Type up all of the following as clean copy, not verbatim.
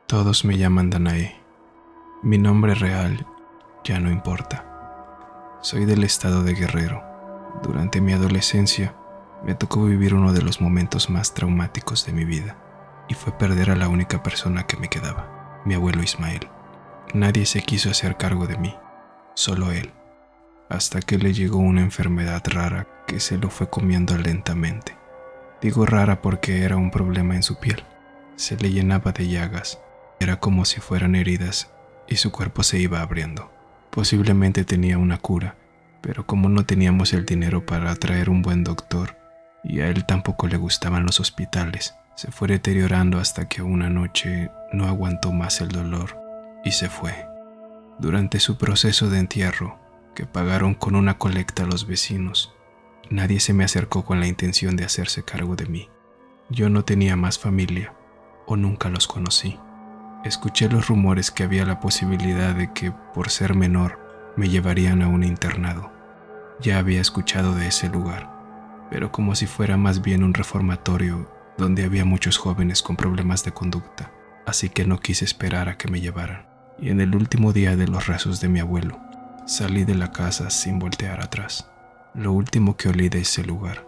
Todos me llaman Danae. Mi nombre real ya no importa. Soy del estado de Guerrero. Durante mi adolescencia me tocó vivir uno de los momentos más traumáticos de mi vida, y fue perder a la única persona que me quedaba, mi abuelo Ismael. Nadie se quiso hacer cargo de mí, solo él, hasta que le llegó una enfermedad rara que se lo fue comiendo lentamente. Digo rara porque era un problema en su piel. Se le llenaba de llagas. Era como si fueran heridas y su cuerpo se iba abriendo. Posiblemente tenía una cura, pero como no teníamos el dinero para traer un buen doctor y a él tampoco le gustaban los hospitales, se fue deteriorando hasta que una noche no aguantó más el dolor y se fue. Durante su proceso de entierro, que pagaron con una colecta a los vecinos, nadie se me acercó con la intención de hacerse cargo de mí. Yo no tenía más familia o nunca los conocí. Escuché los rumores que había la posibilidad de que, por ser menor, me llevarían a un internado. Ya había escuchado de ese lugar, pero como si fuera más bien un reformatorio donde había muchos jóvenes con problemas de conducta, así que no quise esperar a que me llevaran. Y en el último día de los rezos de mi abuelo, salí de la casa sin voltear atrás. Lo último que olí de ese lugar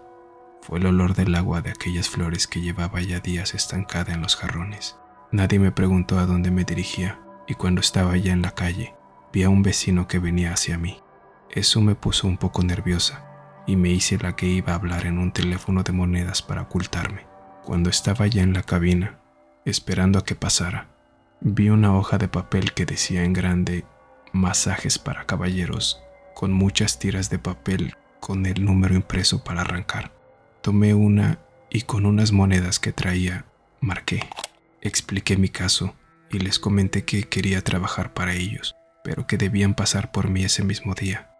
fue el olor del agua de aquellas flores que llevaba ya días estancada en los jarrones. Nadie me preguntó a dónde me dirigía, y cuando estaba ya en la calle, vi a un vecino que venía hacia mí. Eso me puso un poco nerviosa, y me hice la que iba a hablar en un teléfono de monedas para ocultarme. Cuando estaba ya en la cabina, esperando a que pasara, vi una hoja de papel que decía en grande «Masajes para caballeros», con muchas tiras de papel con el número impreso para arrancar. Tomé una y con unas monedas que traía, marqué. Expliqué mi caso y les comenté que quería trabajar para ellos, pero que debían pasar por mí ese mismo día.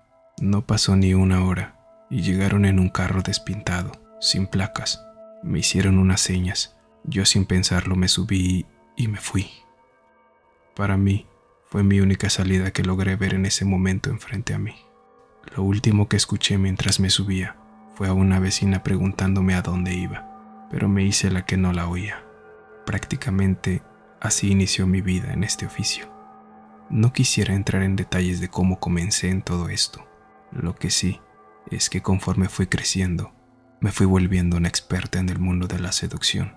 No pasó ni una hora y llegaron en un carro despintado, sin placas. Me hicieron unas señas. Yo sin pensarlo me subí y me fui. Para mí, fue mi única salida que logré ver en ese momento enfrente a mí. Lo último que escuché mientras me subía fue a una vecina preguntándome a dónde iba, pero me hice la que no la oía. Prácticamente así inició mi vida en este oficio. No quisiera entrar en detalles de cómo comencé en todo esto. Lo que sí es que conforme fui creciendo, me fui volviendo una experta en el mundo de la seducción,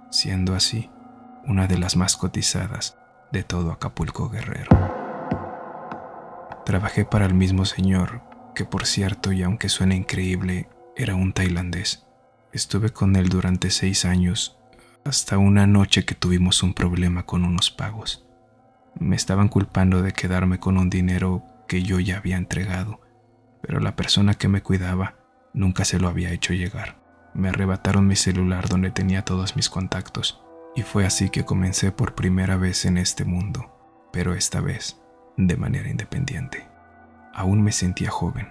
siendo así una de las más cotizadas de todo Acapulco Guerrero. Trabajé para el mismo señor, que por cierto, y aunque suene increíble, era un tailandés. Estuve con él durante 6 años, hasta una noche que tuvimos un problema con unos pagos. Me estaban culpando de quedarme con un dinero que yo ya había entregado, pero la persona que me cuidaba nunca se lo había hecho llegar. Me arrebataron mi celular donde tenía todos mis contactos, y fue así que comencé por primera vez en este mundo, pero esta vez de manera independiente. Aún me sentía joven,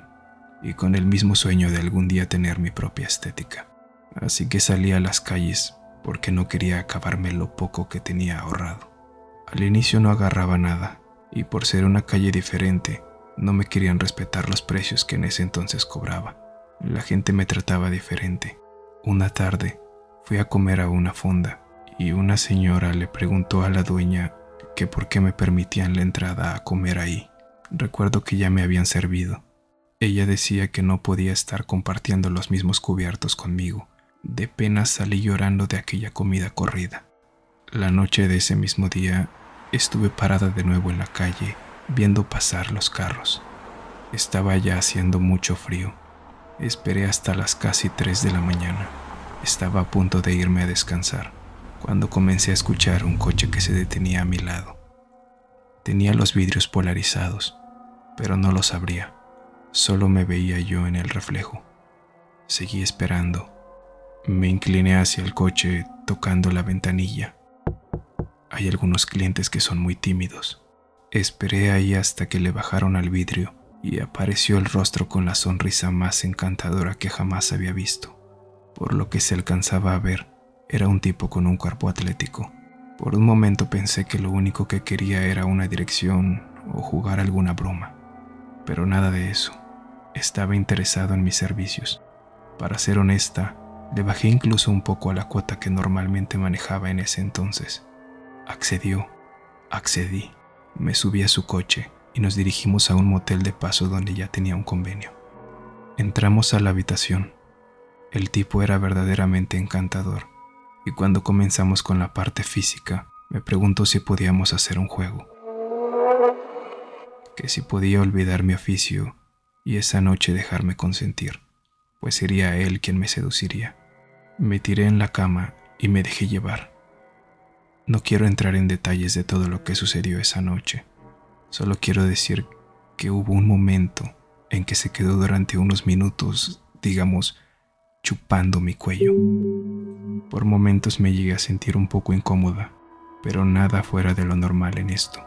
y con el mismo sueño de algún día tener mi propia estética. Así que salí a las calles porque no quería acabarme lo poco que tenía ahorrado. Al inicio no agarraba nada, y por ser una calle diferente, no me querían respetar los precios que en ese entonces cobraba. La gente me trataba diferente. Una tarde, fui a comer a una fonda, y una señora le preguntó a la dueña que por qué me permitían la entrada a comer ahí. Recuerdo que ya me habían servido. Ella decía que no podía estar compartiendo los mismos cubiertos conmigo. De pena salí llorando de aquella comida corrida. La noche de ese mismo día estuve parada de nuevo en la calle viendo pasar los carros. Estaba ya haciendo mucho frío. Esperé hasta las casi 3 de la mañana. Estaba a punto de irme a descansar cuando comencé a escuchar un coche que se detenía a mi lado. Tenía los vidrios polarizados, pero no los abría. Solo me veía yo en el reflejo. Seguí esperando. Me incliné hacia el coche tocando la ventanilla. Hay algunos clientes que son muy tímidos. Esperé ahí hasta que le bajaron al vidrio y apareció el rostro con la sonrisa más encantadora que jamás había visto. Por lo que se alcanzaba a ver, era un tipo con un cuerpo atlético, Por un momento pensé que lo único que quería era una dirección o jugar alguna broma, pero nada de eso. Estaba interesado en mis servicios. Para ser honesta, le bajé incluso un poco a la cuota que normalmente manejaba en ese entonces. Accedió. Accedí. Me subí a su coche y nos dirigimos a un motel de paso donde ya tenía un convenio. Entramos a la habitación. El tipo era verdaderamente encantador, y cuando comenzamos con la parte física, me preguntó si podíamos hacer un juego. Que si podía olvidar mi oficio y esa noche dejarme consentir, pues sería él quien me seduciría. Me tiré en la cama y me dejé llevar. No quiero entrar en detalles de todo lo que sucedió esa noche. Solo quiero decir que hubo un momento en que se quedó durante unos minutos, digamos, chupando mi cuello. Por momentos me llegué a sentir un poco incómoda, pero nada fuera de lo normal en esto.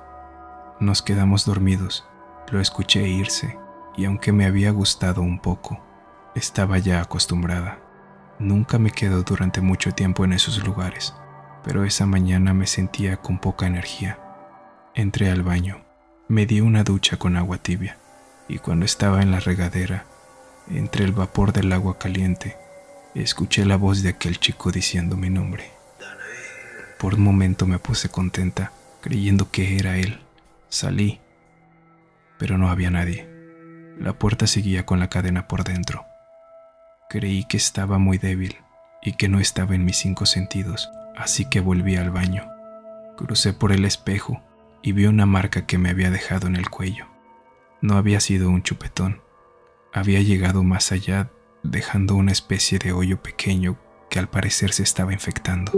Nos quedamos dormidos, lo escuché irse, y aunque me había gustado un poco, estaba ya acostumbrada. Nunca me quedo durante mucho tiempo en esos lugares, pero esa mañana me sentía con poca energía. Entré al baño, me di una ducha con agua tibia, y cuando estaba en la regadera, entre el vapor del agua caliente, escuché la voz de aquel chico diciendo mi nombre. Por un momento me puse contenta, creyendo que era él. Salí, pero no había nadie. La puerta seguía con la cadena por dentro. Creí que estaba muy débil y que no estaba en mis 5 sentidos, así que volví al baño. Crucé por el espejo y vi una marca que me había dejado en el cuello. No había sido un chupetón. Había llegado más allá, dejando una especie de hoyo pequeño que al parecer se estaba infectando.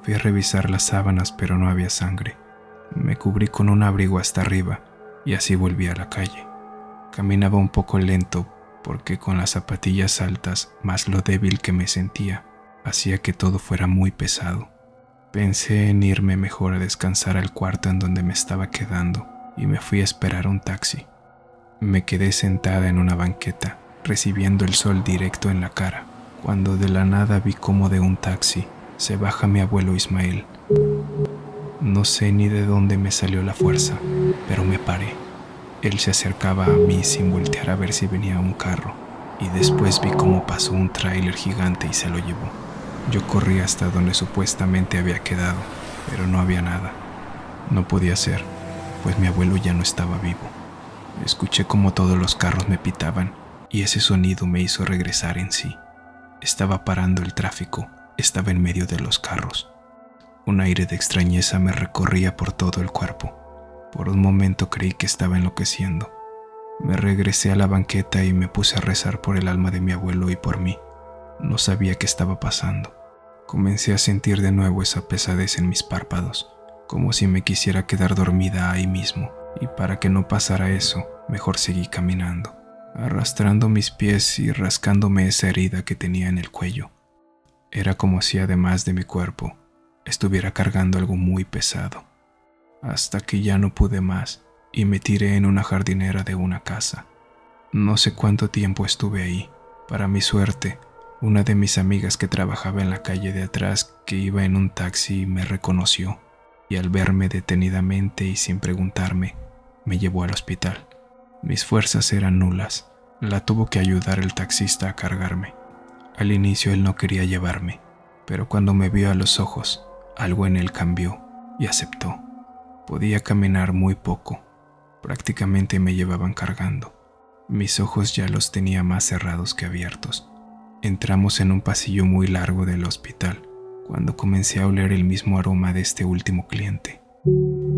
Fui a revisar las sábanas, pero no había sangre. Me cubrí con un abrigo hasta arriba y así volví a la calle. Caminaba un poco lento porque con las zapatillas altas, más lo débil que me sentía, hacía que todo fuera muy pesado. Pensé en irme mejor a descansar al cuarto en donde me estaba quedando y me fui a esperar un taxi. Me quedé sentada en una banqueta, recibiendo el sol directo en la cara, cuando de la nada vi cómo de un taxi se baja mi abuelo Ismael. No sé ni de dónde me salió la fuerza, pero me paré. Él se acercaba a mí sin voltear a ver si venía un carro, y después vi cómo pasó un tráiler gigante y se lo llevó. Yo corrí hasta donde supuestamente había quedado, pero no había nada. No podía ser, pues mi abuelo ya no estaba vivo. Escuché cómo todos los carros me pitaban, y ese sonido me hizo regresar en sí. Estaba parando el tráfico, estaba en medio de los carros. Un aire de extrañeza me recorría por todo el cuerpo. Por un momento creí que estaba enloqueciendo. Me regresé a la banqueta y me puse a rezar por el alma de mi abuelo y por mí. No sabía qué estaba pasando. Comencé a sentir de nuevo esa pesadez en mis párpados, como si me quisiera quedar dormida ahí mismo, y para que no pasara eso, mejor seguí caminando, arrastrando mis pies y rascándome esa herida que tenía en el cuello. Era como si además de mi cuerpo, estuviera cargando algo muy pesado, hasta que ya no pude más y me tiré en una jardinera de una casa. No sé cuánto tiempo estuve ahí. Para mi suerte, una de mis amigas que trabajaba en la calle de atrás, que iba en un taxi, me reconoció y al verme detenidamente y sin preguntarme, me llevó al hospital. Mis fuerzas eran nulas. La tuvo que ayudar el taxista a cargarme. Al inicio él no quería llevarme, pero cuando me vio a los ojos, algo en él cambió y aceptó. Podía caminar muy poco. Prácticamente me llevaban cargando. Mis ojos ya los tenía más cerrados que abiertos. Entramos en un pasillo muy largo del hospital, cuando comencé a oler el mismo aroma de este último cliente.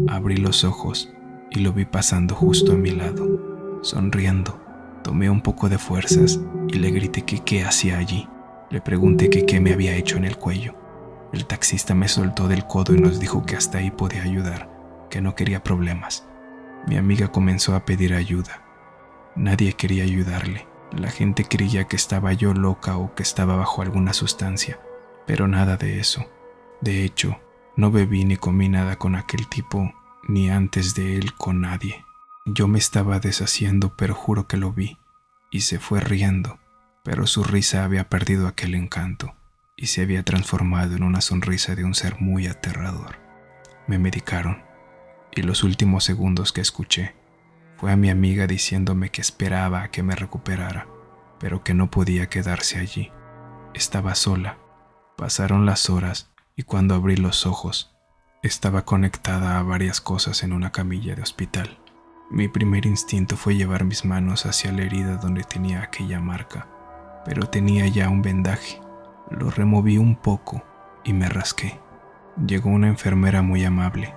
Abrí los ojos y lo vi pasando justo a mi lado, sonriendo. Tomé un poco de fuerzas y le grité que qué hacía allí. Le pregunté que qué me había hecho en el cuello. El taxista me soltó del codo y nos dijo que hasta ahí podía ayudar, que no quería problemas. Mi amiga comenzó a pedir ayuda. Nadie quería ayudarle. La gente creía que estaba yo loca o que estaba bajo alguna sustancia, pero nada de eso. De hecho, no bebí ni comí nada con aquel tipo, ni antes de él con nadie. Yo me estaba deshaciendo, pero juro que lo vi, y se fue riendo, pero su risa había perdido aquel encanto, y se había transformado en una sonrisa de un ser muy aterrador. Me medicaron y los últimos segundos que escuché fue a mi amiga diciéndome que esperaba a que me recuperara, pero que no podía quedarse allí. Estaba sola. Pasaron las horas y cuando abrí los ojos, estaba conectada a varias cosas en una camilla de hospital. Mi primer instinto fue llevar mis manos hacia la herida donde tenía aquella marca, pero tenía ya un vendaje. Lo removí un poco y me rasqué. Llegó una enfermera muy amable.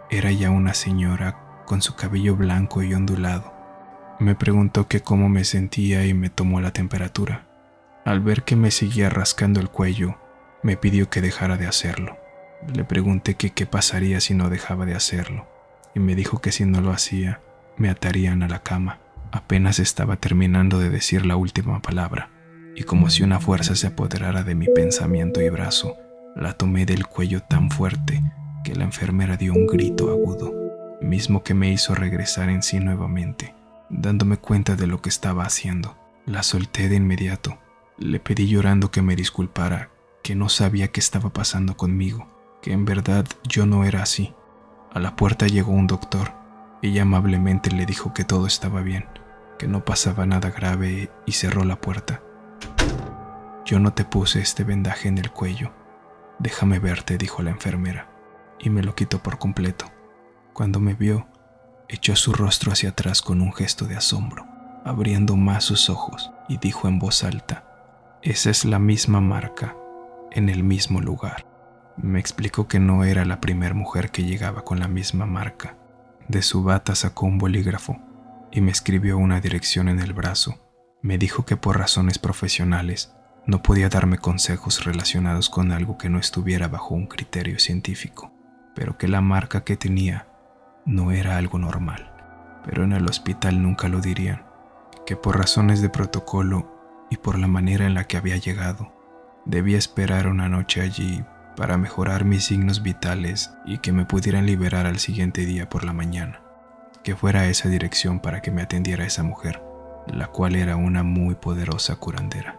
Era ya una señora con su cabello blanco y ondulado. Me preguntó que cómo me sentía y me tomó la temperatura. Al ver que me seguía rascando el cuello, me pidió que dejara de hacerlo. Le pregunté que qué pasaría si no dejaba de hacerlo, y me dijo que si no lo hacía, me atarían a la cama. Apenas estaba terminando de decir la última palabra, y como si una fuerza se apoderara de mi pensamiento y brazo, la tomé del cuello tan fuerte que la enfermera dio un grito agudo, mismo que me hizo regresar en sí nuevamente, dándome cuenta de lo que estaba haciendo. La solté de inmediato. Le pedí llorando que me disculpara, que no sabía qué estaba pasando conmigo, que en verdad yo no era así. A la puerta llegó un doctor. Ella amablemente le dijo que todo estaba bien, que no pasaba nada grave y cerró la puerta. Yo no te puse este vendaje en el cuello. Déjame verte, dijo la enfermera, y me lo quitó por completo. Cuando me vio, echó su rostro hacia atrás con un gesto de asombro, abriendo más sus ojos, y dijo en voz alta: esa es la misma marca, en el mismo lugar. Me explicó que no era la primera mujer que llegaba con la misma marca. De su bata sacó un bolígrafo y me escribió una dirección en el brazo. Me dijo que por razones profesionales no podía darme consejos relacionados con algo que no estuviera bajo un criterio científico, pero que la marca que tenía no era algo normal. Pero en el hospital nunca lo dirían, que por razones de protocolo y por la manera en la que había llegado, debía esperar una noche allí para mejorar mis signos vitales y que me pudieran liberar al siguiente día por la mañana, que fuera a esa dirección para que me atendiera esa mujer, la cual era una muy poderosa curandera,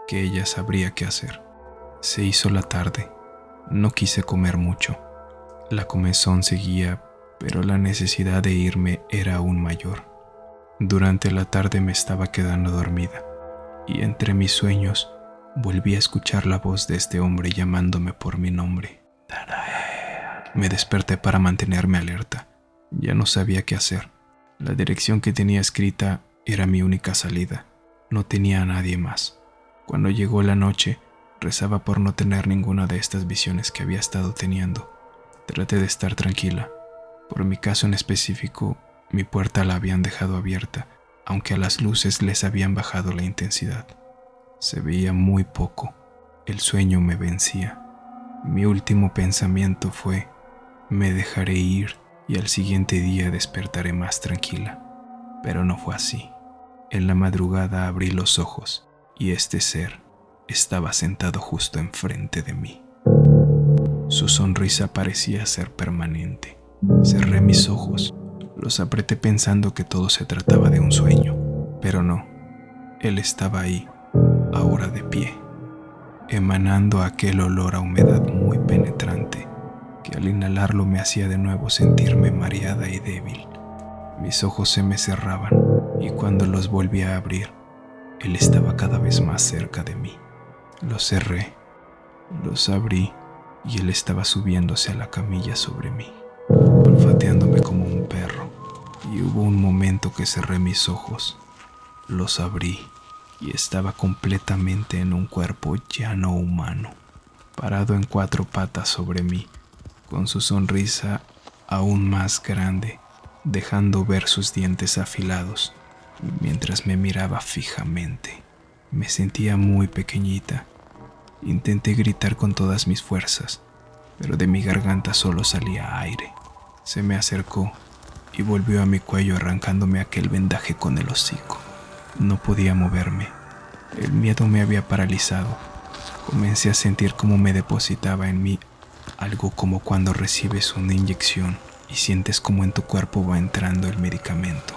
que ella sabría qué hacer. Se hizo la tarde. No quise comer mucho. La comezón seguía, pero la necesidad de irme era aún mayor. Durante la tarde me estaba quedando dormida, y entre mis sueños volví a escuchar la voz de este hombre llamándome por mi nombre. Me desperté para mantenerme alerta. Ya no sabía qué hacer. La dirección que tenía escrita era mi única salida. No tenía a nadie más. Cuando llegó la noche, rezaba por no tener ninguna de estas visiones que había estado teniendo. Traté de estar tranquila. Por mi caso en específico, mi puerta la habían dejado abierta, aunque a las luces les habían bajado la intensidad. Se veía muy poco. El sueño me vencía. Mi último pensamiento fue: me dejaré ir y al siguiente día despertaré más tranquila. Pero no fue así. En la madrugada abrí los ojos y este ser estaba sentado justo enfrente de mí. Su sonrisa parecía ser permanente. Cerré mis ojos, los apreté pensando que todo se trataba de un sueño, pero no. Él estaba ahí, ahora de pie, emanando aquel olor a humedad muy penetrante que al inhalarlo me hacía de nuevo sentirme mareada y débil. Mis ojos se me cerraban y cuando los volví a abrir, él estaba cada vez más cerca de mí. Los cerré, los abrí y él estaba subiéndose a la camilla sobre mí, olfateándome como un perro. Y hubo un momento que cerré mis ojos, los abrí y estaba completamente en un cuerpo ya no humano, parado en 4 patas sobre mí, con su sonrisa aún más grande, dejando ver sus dientes afilados, mientras me miraba fijamente. Me sentía muy pequeñita. Intenté gritar con todas mis fuerzas, pero de mi garganta solo salía aire. Se me acercó y volvió a mi cuello arrancándome aquel vendaje con el hocico. No podía moverme. El miedo me había paralizado. Comencé a sentir cómo me depositaba en mí algo como cuando recibes una inyección y sientes como en tu cuerpo va entrando el medicamento.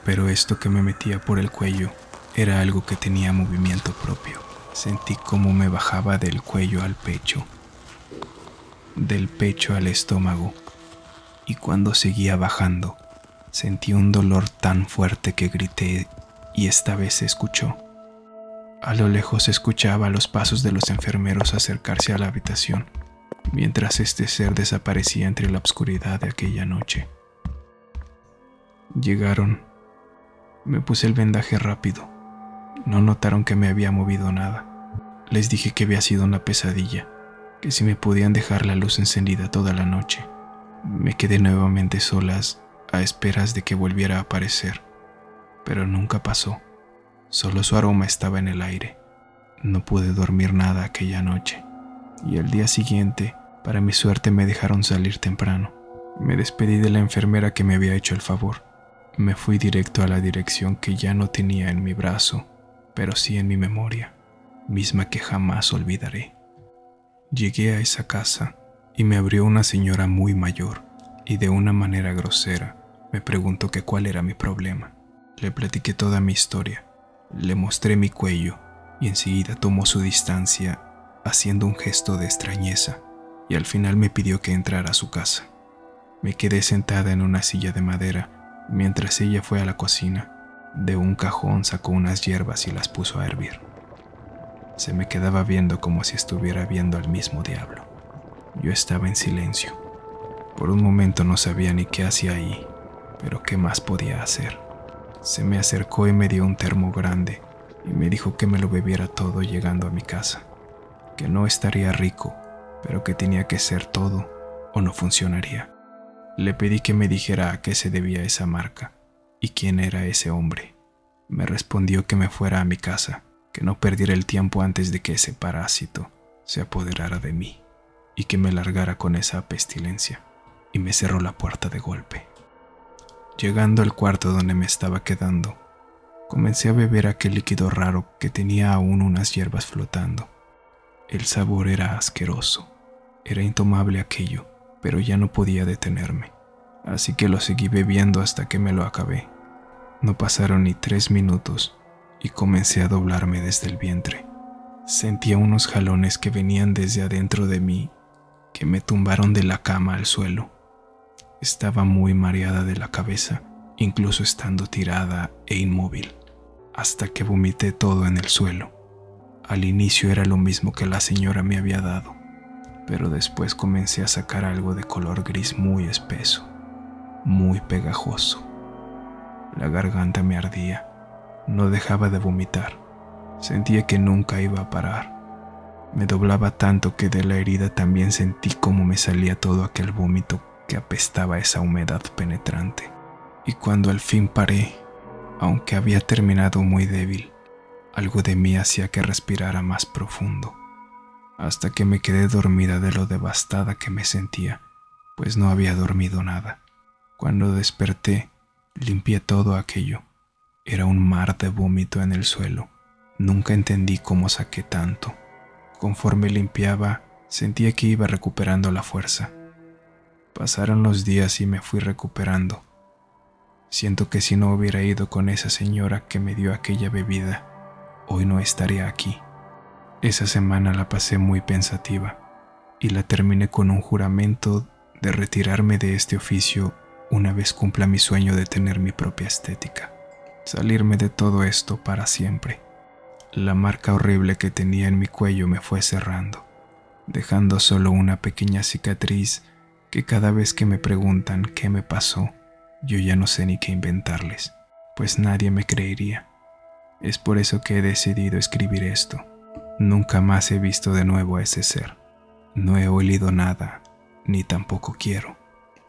Pero esto que me metía por el cuello era algo que tenía movimiento propio. Sentí cómo me bajaba del cuello al pecho, del pecho al estómago, y cuando seguía bajando, sentí un dolor tan fuerte que grité y esta vez se escuchó. A lo lejos se escuchaba los pasos de los enfermeros acercarse a la habitación, mientras este ser desaparecía entre la oscuridad de aquella noche. Llegaron. Me puse el vendaje rápido. No notaron que me había movido nada. Les dije que había sido una pesadilla, que si me podían dejar la luz encendida toda la noche. Me quedé nuevamente solas, a esperas de que volviera a aparecer, pero nunca pasó. Solo su aroma estaba en el aire. No pude dormir nada aquella noche, y al día siguiente, para mi suerte, me dejaron salir temprano. Me despedí de la enfermera que me había hecho el favor. Me fui directo a la dirección que ya no tenía en mi brazo, pero sí en mi memoria, misma que jamás olvidaré. Llegué a esa casa y me abrió una señora muy mayor y de una manera grosera me preguntó que cuál era mi problema. Le platiqué toda mi historia, le mostré mi cuello y enseguida tomó su distancia haciendo un gesto de extrañeza y al final me pidió que entrara a su casa. Me quedé sentada en una silla de madera mientras ella fue a la cocina. De un cajón sacó unas hierbas y las puso a hervir. Se me quedaba viendo como si estuviera viendo al mismo diablo. Yo estaba en silencio. Por un momento no sabía ni qué hacía ahí, pero qué más podía hacer. Se me acercó y me dio un termo grande y me dijo que me lo bebiera todo llegando a mi casa, que no estaría rico, pero que tenía que ser todo o no funcionaría. Le pedí que me dijera a qué se debía esa marca y quién era ese hombre. Me respondió que me fuera a mi casa, que no perdiera el tiempo antes de que ese parásito se apoderara de mí y que me largara con esa pestilencia, y me cerró la puerta de golpe. Llegando al cuarto donde me estaba quedando, comencé a beber aquel líquido raro que tenía aún unas hierbas flotando. El sabor era asqueroso, era intomable aquello, pero ya no podía detenerme, así que lo seguí bebiendo hasta que me lo acabé. No pasaron ni 3 minutos y comencé a doblarme desde el vientre. Sentía unos jalones que venían desde adentro de mí, que me tumbaron de la cama al suelo. Estaba muy mareada de la cabeza, incluso estando tirada e inmóvil, hasta que vomité todo en el suelo. Al inicio era lo mismo que la señora me había dado, pero después comencé a sacar algo de color gris muy espeso, muy pegajoso. La garganta me ardía, no dejaba de vomitar. Sentía que nunca iba a parar. Me doblaba tanto que de la herida también sentí cómo me salía todo aquel vómito que apestaba esa humedad penetrante. Y cuando al fin paré, aunque había terminado muy débil, algo de mí hacía que respirara más profundo, hasta que me quedé dormida de lo devastada que me sentía, pues no había dormido nada. Cuando desperté, limpié todo aquello. Era un mar de vómito en el suelo. Nunca entendí cómo saqué tanto. Conforme limpiaba, sentía que iba recuperando la fuerza. Pasaron los días y me fui recuperando. Siento que si no hubiera ido con esa señora que me dio aquella bebida, hoy no estaría aquí. Esa semana la pasé muy pensativa y la terminé con un juramento de retirarme de este oficio una vez cumpla mi sueño de tener mi propia estética. Salirme de todo esto para siempre. La marca horrible que tenía en mi cuello me fue cerrando, dejando solo una pequeña cicatriz que cada vez que me preguntan qué me pasó, yo ya no sé ni qué inventarles, pues nadie me creería. Es por eso que he decidido escribir esto. Nunca más he visto de nuevo a ese ser. No he olido nada, ni tampoco quiero.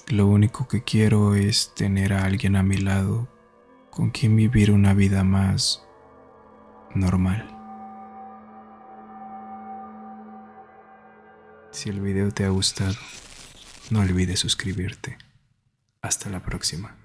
Lo único que quiero es tener a alguien a mi lado con quien vivir una vida más normal. Si el video te ha gustado, no olvides suscribirte. Hasta la próxima.